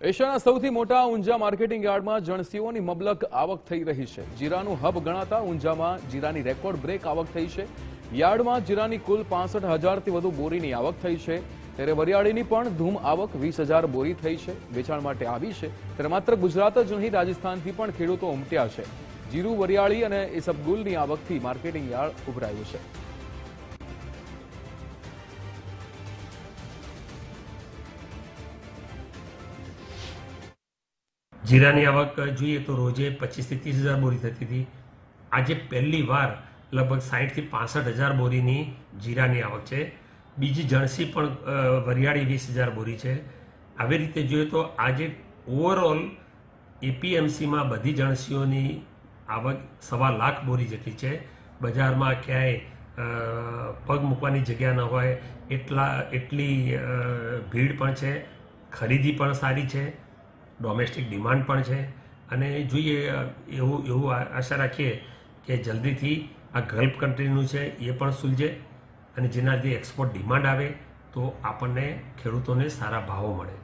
એશિયાના સૌથી મોટા ઊંઝા માર્કેટિંગ યાર્ડમાં જણસીઓની મબલક આવક થઈ રહી છે। જીરાનું હબ ગણાતા ઊંઝામાં જીરાની રેકોર્ડ બ્રેક આવક થઈ છે। યાર્ડમાં જીરાની કુલ 65,000થી વધુ બોરીની આવક થઈ છે, ત્યારે વરિયાળીની પણ ધૂમ આવક 20,000 બોરી થઈ છે। વેચાણ માટે આવી છે ત્યારે માત્ર ગુજરાત જ નહીં, રાજસ્થાનથી પણ ખેડૂતો ઉમટ્યા છે। જીરું, વરિયાળી અને ઇસબગુલની આવકથી માર્કેટિંગ યાર્ડ ઉભરાયું છે। જીરાની આવક જોઈએ તો રોજે 25,000 થી 30,000 બોરી થતી હતી। આજે પહેલી વાર લગભગ 60,000 થી 65,000 બોરીની જીરાની આવક છે। બીજી જણસી પણ વરિયાળી 20,000 બોરી છે। આવી રીતે જોઈએ તો આજે ઓવરઓલ એપીએમસીમાં બધી જણસીઓની આવક 1.25 લાખ બોરી જેટલી છે। બજારમાં ક્યાંય પગ મૂકવાની જગ્યા ન હોય એટલી ભીડ પણ છે, ખરીદી પણ સારી છે, ડોમેસ્ટિક ડિમાન્ડ પણ છે અને જોઈએ એવું આશા રાખીએ કે જલ્દીથી આ ગલ્ફ કન્ટ્રીનું છે એ પણ સુલઝે અને જેનાથી એક્સપોર્ટ ડિમાન્ડ આવે તો આપણને ખેડૂતોને સારા ભાવો મળે।